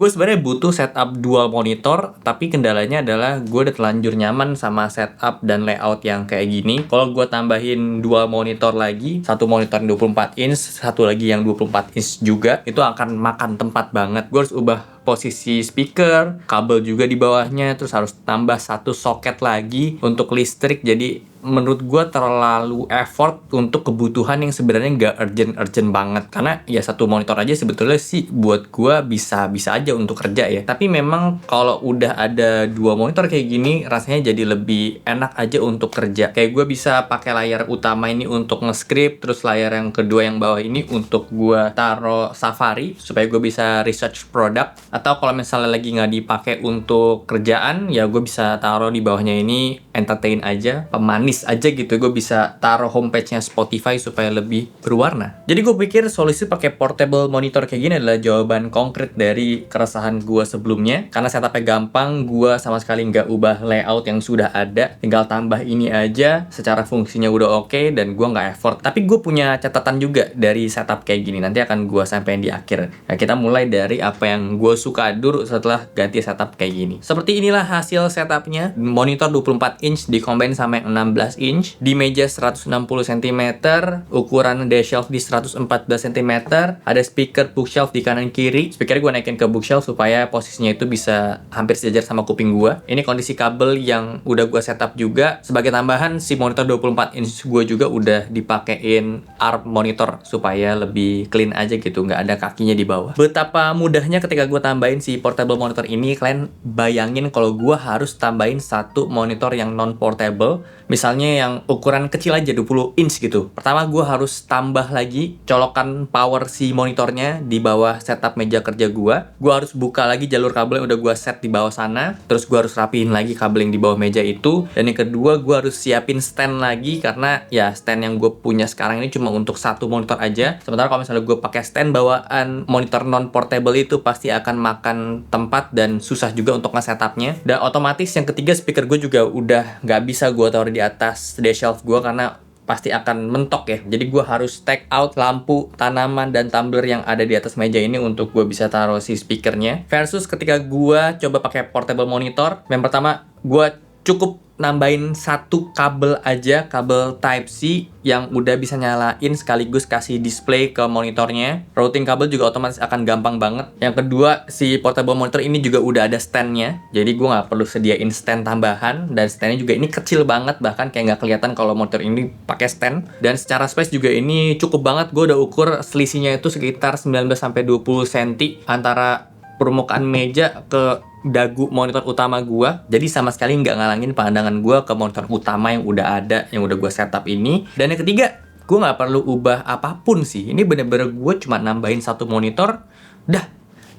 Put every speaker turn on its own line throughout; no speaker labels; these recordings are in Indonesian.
Gue sebenarnya butuh setup dual monitor, tapi kendalanya adalah gue udah terlanjur nyaman sama setup dan layout yang kayak gini. Kalau gue tambahin dual monitor lagi, satu monitor yang 24 inch, satu lagi yang 24 inch juga, itu akan makan tempat banget. Gue harus ubah posisi speaker, kabel juga di bawahnya, terus harus tambah satu soket lagi untuk listrik. Jadi menurut gue terlalu effort untuk kebutuhan yang sebenarnya nggak urgent banget. Karena ya satu monitor aja sebetulnya sih buat gue bisa aja untuk kerja ya. Tapi memang kalau udah ada dua monitor kayak gini, rasanya jadi lebih enak aja untuk kerja. Kayak gue bisa pakai layar utama ini untuk nge-script, terus layar yang kedua yang bawah ini untuk gue taruh Safari supaya gue bisa research produk. Atau kalau misalnya lagi nggak dipakai untuk kerjaan, ya gue bisa taruh di bawahnya ini entertain aja, pemanis aja gitu. Gue bisa taruh homepage-nya Spotify supaya lebih berwarna. Jadi gue pikir solusi pakai portable monitor kayak gini adalah jawaban konkret dari keresahan gue sebelumnya. Karena setupnya gampang, gue sama sekali nggak ubah layout yang sudah ada, tinggal tambah ini aja, secara fungsinya udah oke, dan gue nggak effort. Tapi gue punya catatan juga dari setup kayak gini, nanti akan gue sampein di akhir. Nah, kita mulai dari apa yang gue suka dulu setelah ganti setup kayak gini. Seperti inilah hasil setupnya. Monitor 24 inch dicombine sama yang 16 inch, di meja 160 cm, ukuran dash shelf di 114 cm, ada speaker bookshelf di kanan kiri. Speaker gue naikin ke bookshelf supaya posisinya itu bisa hampir sejajar sama kuping gue. Ini kondisi kabel yang udah gue setup juga. Sebagai tambahan, si monitor 24 inch gue juga udah dipakein ARM monitor supaya lebih clean aja gitu, nggak ada kakinya di bawah. Betapa mudahnya ketika gue tambahin si portable monitor ini. Kalian bayangin kalau gue harus tambahin satu monitor yang non portable, misalnya yang ukuran kecil aja 20 inch gitu. Pertama gue harus tambah lagi colokan power si monitornya di bawah setup meja kerja gue. Gue harus buka lagi jalur kabel yang udah gue set di bawah sana, terus gue harus rapihin lagi kabel yang di bawah meja itu. Dan yang kedua, gue harus siapin stand lagi, karena ya stand yang gue punya sekarang ini cuma untuk satu monitor aja. Sementara kalau misalnya gue pakai stand bawaan monitor non portable itu pasti akan makan tempat dan susah juga untuk nge-setupnya. Dan otomatis yang ketiga, speaker gue juga udah nggak bisa gue taruh di atas dash shelf gue karena pasti akan mentok ya. Jadi gue harus take out lampu, tanaman, dan tumbler yang ada di atas meja ini untuk gue bisa taruh si speakernya. Versus ketika gue coba pakai portable monitor, yang pertama gue cukup nambahin satu kabel aja, kabel Type-C yang udah bisa nyalain sekaligus kasih display ke monitornya. Routing kabel juga otomatis akan gampang banget. Yang kedua, si portable monitor ini juga udah ada standnya, jadi gue nggak perlu sediain stand tambahan. Dan standnya juga ini kecil banget, bahkan kayak nggak kelihatan kalau monitor ini pakai stand. Dan secara space juga ini cukup banget. Gue udah ukur selisihnya itu sekitar 19-20 cm antara permukaan meja ke dagu monitor utama gua. Jadi sama sekali nggak ngalangin pandangan gua ke monitor utama yang udah ada, yang udah gua setup ini. Dan yang ketiga, gua nggak perlu ubah apapun sih. Ini bener-bener gua cuma nambahin satu monitor, dah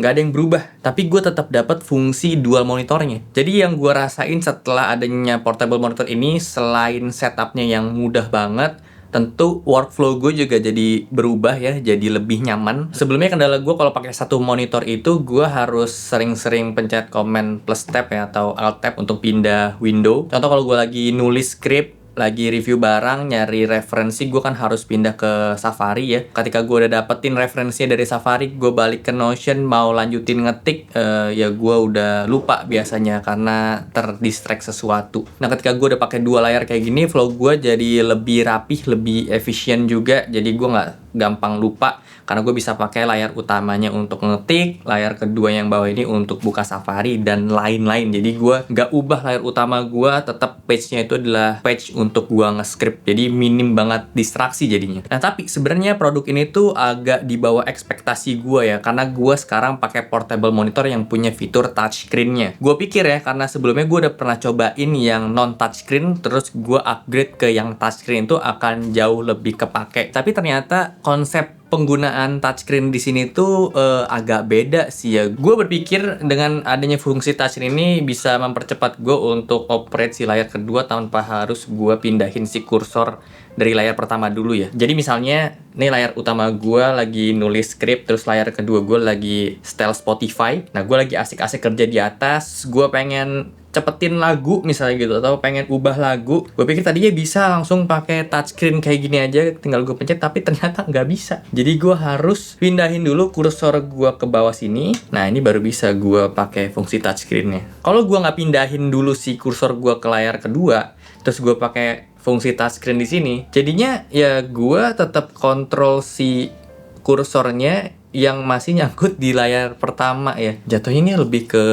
nggak ada yang berubah. Tapi gua tetap dapat fungsi dual monitornya. Jadi yang gua rasain setelah adanya portable monitor ini, selain setupnya yang mudah banget, tentu workflow gue juga jadi berubah ya, jadi lebih nyaman. Sebelumnya kendala gue kalau pakai satu monitor itu, gue harus sering-sering pencet command plus tab ya, atau alt tab untuk pindah window. Contoh kalau gue lagi nulis script, lagi review barang, nyari referensi, gue kan harus pindah ke Safari ya. Ketika gue udah dapetin referensinya dari Safari, gue balik ke Notion mau lanjutin ngetik, ya gue udah lupa biasanya karena terdistract sesuatu. Nah, ketika gue udah pakai dua layar kayak gini, flow gue jadi lebih rapih, lebih efisien juga. Jadi gue nggak gampang lupa karena gue bisa pakai layar utamanya untuk ngetik, layar kedua yang bawah ini untuk buka Safari dan lain-lain. Jadi gue nggak ubah layar utama gue, tetap page-nya itu adalah page untuk gue nge-script. Jadi minim banget distraksi jadinya. Nah, tapi sebenarnya produk ini tuh agak di bawah ekspektasi gue ya, karena gue sekarang pakai portable monitor yang punya fitur touchscreen-nya. Gue pikir ya, karena sebelumnya gue udah pernah cobain yang non touchscreen, terus gue upgrade ke yang touchscreen itu akan jauh lebih kepake. Tapi ternyata konsep penggunaan touchscreen di sini tuh agak beda sih ya. Gue berpikir dengan adanya fungsi touchscreen ini bisa mempercepat gue untuk operate si layar kedua tanpa harus gue pindahin si kursor dari layar pertama dulu ya. Jadi misalnya ini layar utama gue lagi nulis skrip, terus layar kedua gue lagi setel Spotify. Nah, gue lagi asik-asik kerja di atas, gue pengen cepetin lagu misalnya gitu, atau pengen ubah lagu. Gue pikir tadinya bisa langsung pakai touchscreen kayak gini aja, tinggal gue pencet, tapi ternyata nggak bisa. Jadi gue harus pindahin dulu kursor gue ke bawah sini. Nah, ini baru bisa gue pakai fungsi touchscreen-nya. Kalau gue nggak pindahin dulu si kursor gue ke layar kedua, terus gue pakai fungsi touchscreen di sini, jadinya ya gue tetap kontrol si kursornya yang masih nyangkut di layar pertama ya. Jatuhnya ini lebih ke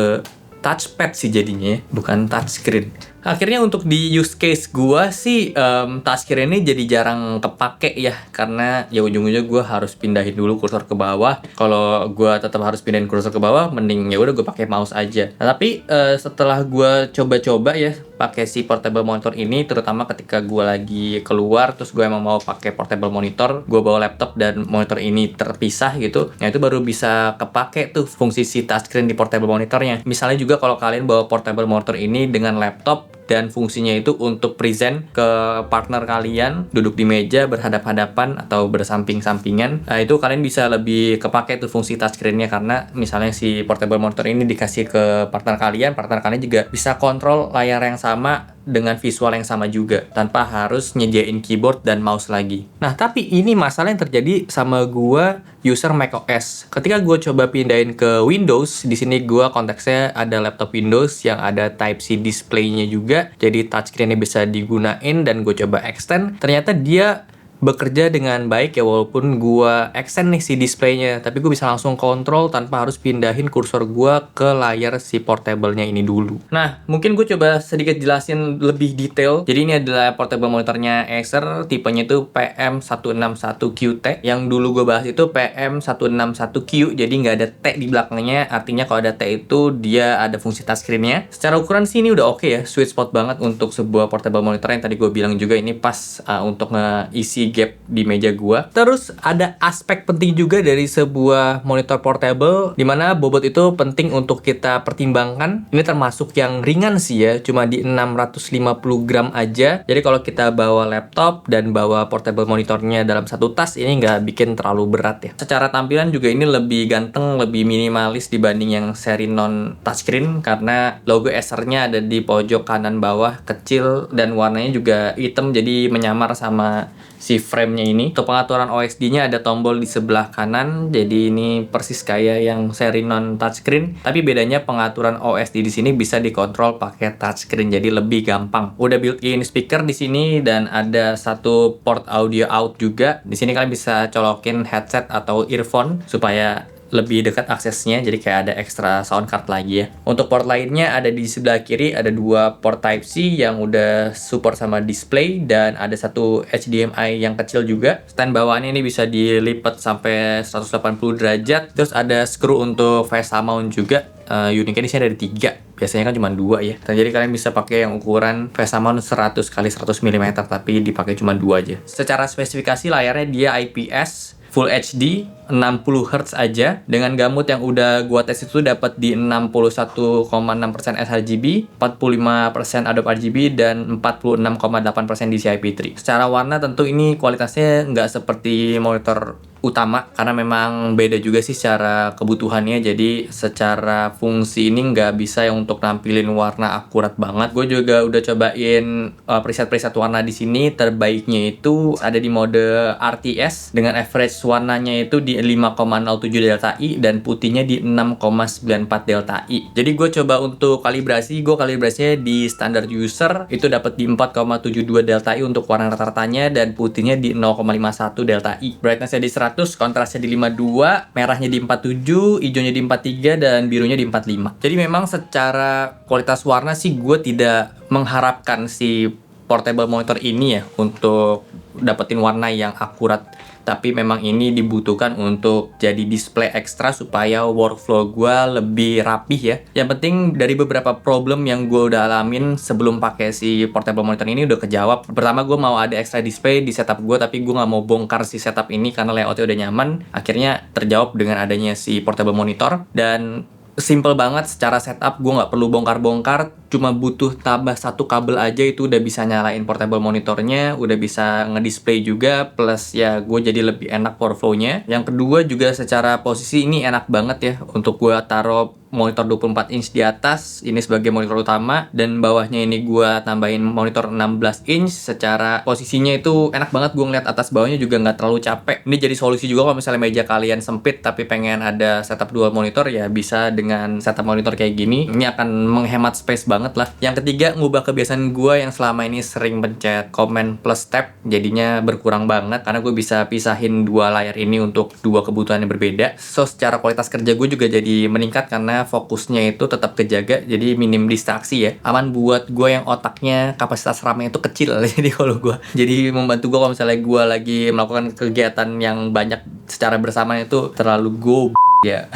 touchpad sih jadinya, bukan touchscreen. Akhirnya untuk di use case gua sih touchscreen ini jadi jarang kepake ya, karena ya ujung-ujungnya gua harus pindahin dulu kursor ke bawah. Kalau gua tetap harus pindahin kursor ke bawah, mending ya udah gua pakai mouse aja. Nah, tapi setelah gua coba-coba ya pakai si portable monitor ini, terutama ketika gua lagi keluar terus gua emang mau pakai portable monitor, gua bawa laptop dan monitor ini terpisah gitu. Nah, itu baru bisa kepake tuh fungsi si touchscreen di portable monitornya. Misalnya juga kalau kalian bawa portable monitor ini dengan laptop dan fungsinya itu untuk present ke partner kalian, duduk di meja berhadap-hadapan atau bersamping-sampingan. Nah, itu kalian bisa lebih kepake tuh fungsi touchscreen-nya, karena misalnya si portable monitor ini dikasih ke partner kalian juga bisa kontrol layar yang sama dengan visual yang sama juga, tanpa harus nyediain keyboard dan mouse lagi. Nah, tapi ini masalah yang terjadi sama gua user macOS. Ketika gua coba pindahin ke Windows, di sini gua konteksnya ada laptop Windows yang ada Type-C display-nya juga, jadi touchscreen-nya bisa digunain, dan gue coba extend. Ternyata dia bekerja dengan baik ya, walaupun gua extend nih si displaynya, tapi gue bisa langsung kontrol tanpa harus pindahin kursor gua ke layar si portable-nya ini dulu. Nah, mungkin gue coba sedikit jelasin lebih detail. Jadi ini adalah portable monitornya Acer, tipenya itu PM161QT. Yang dulu gue bahas itu PM161Q, jadi nggak ada T di belakangnya, artinya kalau ada T itu dia ada fungsi touchscreen-nya. Secara ukuran sih ini udah oke ya, sweet spot banget untuk sebuah portable monitor yang tadi gue bilang juga ini pas untuk ngeisi gap di meja gua. Terus ada aspek penting juga dari sebuah monitor portable, dimana bobot itu penting untuk kita pertimbangkan. Ini termasuk yang ringan sih ya, cuma di 650 gram aja. Jadi kalau kita bawa laptop dan bawa portable monitornya dalam satu tas, ini nggak bikin terlalu berat ya. Secara tampilan juga ini lebih ganteng, lebih minimalis dibanding yang seri non touchscreen, karena logo Acer-nya ada di pojok kanan bawah, kecil, dan warnanya juga hitam, jadi menyamar sama si frame-nya ini. Untuk pengaturan OSD-nya ada tombol di sebelah kanan, jadi ini persis kayak yang seri non touchscreen, tapi bedanya pengaturan OSD di sini bisa dikontrol pakai touchscreen, jadi lebih gampang. Udah built-in speaker di sini dan ada satu port audio out juga. Di sini kalian bisa colokin headset atau earphone supaya lebih dekat aksesnya, jadi kayak ada extra sound card lagi ya. Untuk port lainnya ada di sebelah kiri, ada dua port Type-C yang udah support sama display, dan ada satu HDMI yang kecil juga. Stand bawaannya ini bisa dilipat sampai 180 derajat. Terus ada screw untuk VESA mount juga. Uniknya di sini ada 3. Biasanya kan cuma 2 ya. Dan jadi kalian bisa pakai yang ukuran VESA mount 100 x 100 mm, tapi dipakai cuma 2 aja. Secara spesifikasi layarnya dia IPS Full HD 60 Hz aja, dengan gamut yang udah gua tes itu dapat di 61,6% sRGB, 45% Adobe RGB, dan 46,8% DCI-P3. Secara warna tentu ini kualitasnya nggak seperti monitor utama, karena memang beda juga sih secara kebutuhannya. Jadi secara fungsi ini nggak bisa yang untuk nampilin warna akurat banget. Gue juga udah cobain preset-preset warna di sini. Terbaiknya itu ada di mode RTS dengan average warnanya itu di 5,07 delta I dan putihnya di 6,94 delta I. Jadi gue coba untuk kalibrasi, gue kalibrasinya di standar user itu dapat di 4,72 delta I untuk warna rata-ratanya, dan putihnya di 0,51 delta I. Brightness-nya di 100, kontrasnya di 52, merahnya di 47, hijaunya di 43, dan birunya di 45. Jadi memang secara kualitas warna sih gue tidak mengharapkan si portable monitor ini ya untuk dapetin warna yang akurat, tapi memang ini dibutuhkan untuk jadi display ekstra supaya workflow gue lebih rapih ya. Yang penting dari beberapa problem yang gue udah alamin sebelum pakai si portable monitor ini udah kejawab. Pertama, gue mau ada extra display di setup gue, tapi gue nggak mau bongkar si setup ini karena layoutnya udah nyaman. Akhirnya terjawab dengan adanya si portable monitor. Dan simple banget secara setup, gue nggak perlu bongkar-bongkar, cuma butuh tambah satu kabel aja itu udah bisa nyalain portable monitornya, udah bisa ngedisplay juga, plus ya gue jadi lebih enak workflow-nya. Yang kedua juga secara posisi ini enak banget ya untuk gue taruh monitor 24 inch di atas, ini sebagai monitor utama, dan bawahnya ini gue tambahin monitor 16 inch. Secara posisinya itu enak banget, gue ngeliat atas bawahnya juga nggak terlalu capek. Ini jadi solusi juga kalau misalnya meja kalian sempit tapi pengen ada setup dual monitor, ya bisa dengan setup monitor kayak gini. Ini akan menghemat space banget lah. Yang ketiga, ngubah kebiasaan gue yang selama ini sering pencet Command plus Tab, jadinya berkurang banget karena gue bisa pisahin dua layar ini untuk dua kebutuhan yang berbeda. So secara kualitas kerja gue juga jadi meningkat karena fokusnya itu tetap kejaga, jadi minim distraksi ya. Aman buat gue yang otaknya kapasitas RAM-nya itu kecil. Jadi kalau gue jadi membantu gue kalau misalnya gue lagi melakukan kegiatan yang banyak secara bersamaan itu terlalu ya.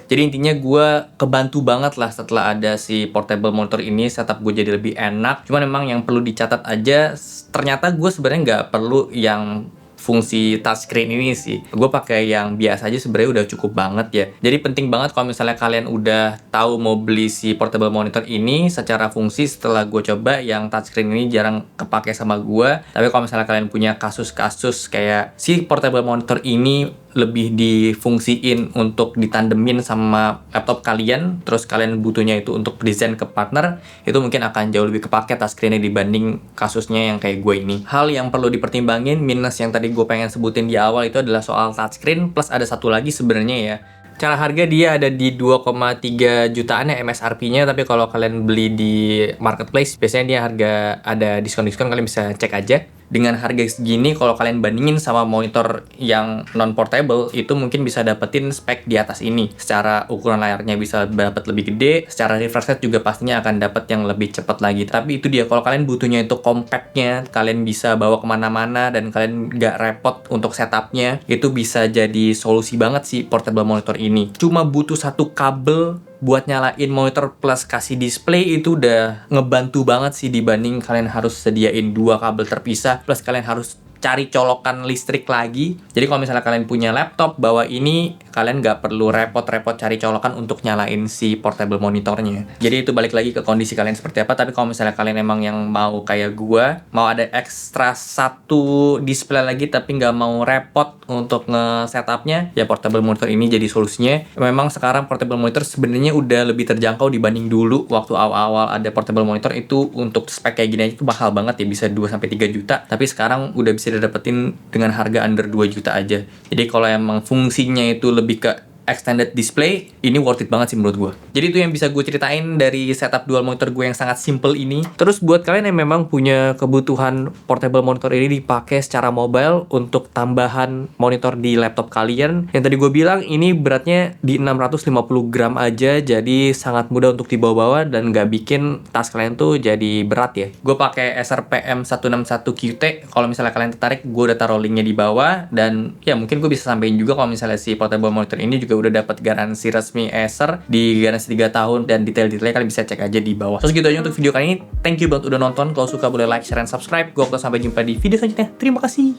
Jadi intinya gue kebantu banget lah setelah ada si portable monitor ini, setup gue jadi lebih enak. Cuman memang yang perlu dicatat aja, ternyata gue sebenarnya nggak perlu yang fungsi touchscreen ini sih. Gue pakai yang biasa aja sebenarnya udah cukup banget ya. Jadi penting banget kalau misalnya kalian udah tahu mau beli si portable monitor ini, secara fungsi setelah gue coba yang touchscreen ini jarang kepake sama gue. Tapi kalau misalnya kalian punya kasus-kasus kayak si portable monitor ini lebih difungsiin untuk ditandemin sama laptop kalian, terus kalian butuhnya itu untuk desain ke partner, itu mungkin akan jauh lebih kepake touchscreen-nya dibanding kasusnya yang kayak gue ini. Hal yang perlu dipertimbangin minus yang tadi gue pengen sebutin di awal itu adalah soal touchscreen, plus ada satu lagi sebenarnya ya. Cara harga dia ada di 2,3 jutaan ya MSRP-nya, tapi kalau kalian beli di marketplace biasanya dia harga ada diskon-diskon, kalian bisa cek aja. Dengan harga segini, kalau kalian bandingin sama monitor yang non-portable, itu mungkin bisa dapetin spek di atas ini. Secara ukuran layarnya bisa dapat lebih gede, secara refresh rate juga pastinya akan dapat yang lebih cepat lagi. Tapi itu dia, kalau kalian butuhnya itu compactnya, kalian bisa bawa kemana-mana, dan kalian nggak repot untuk setupnya, itu bisa jadi solusi banget sih portable monitor ini. Cuma butuh satu kabel buat nyalain monitor plus kasih display, itu udah ngebantu banget sih dibanding kalian harus sediain dua kabel terpisah plus kalian harus cari colokan listrik lagi. Jadi kalau misalnya kalian punya laptop bawa ini, kalian nggak perlu repot-repot cari colokan untuk nyalain si portable monitornya. Jadi itu balik lagi ke kondisi kalian seperti apa. Tapi kalau misalnya kalian emang yang mau kayak gua, mau ada ekstra satu display lagi tapi nggak mau repot untuk nge-setupnya, ya portable monitor ini jadi solusinya. Memang sekarang portable monitor sebenarnya udah lebih terjangkau dibanding dulu. Waktu awal-awal ada portable monitor itu untuk spek kayak gini aja itu mahal banget ya, bisa 2-3 juta. Tapi sekarang udah bisa didapetin dengan harga under 2 juta aja. Jadi kalau emang fungsinya itu lebih ke extended display, ini worth it banget sih menurut gue. Jadi itu yang bisa gue ceritain dari setup dual monitor gue yang sangat simple ini. Terus buat kalian yang memang punya kebutuhan portable monitor ini dipakai secara mobile untuk tambahan monitor di laptop kalian, yang tadi gue bilang ini beratnya di 650 gram aja, jadi sangat mudah untuk dibawa-bawa dan gak bikin tas kalian tuh jadi berat ya. Gue pakai Acer PM161 QT. Kalau misalnya kalian tertarik, gue udah taruh linknya di bawah, dan ya mungkin gue bisa sampein juga kalau misalnya si portable monitor ini juga udah dapat garansi resmi Acer di garansi 3 tahun, dan detail-detailnya kalian bisa cek aja di bawah. Terus gitu aja untuk video kali ini. Thank you banget udah nonton. Kalau suka boleh like, share, dan subscribe. Gue akan sampai jumpa di video selanjutnya. Terima kasih.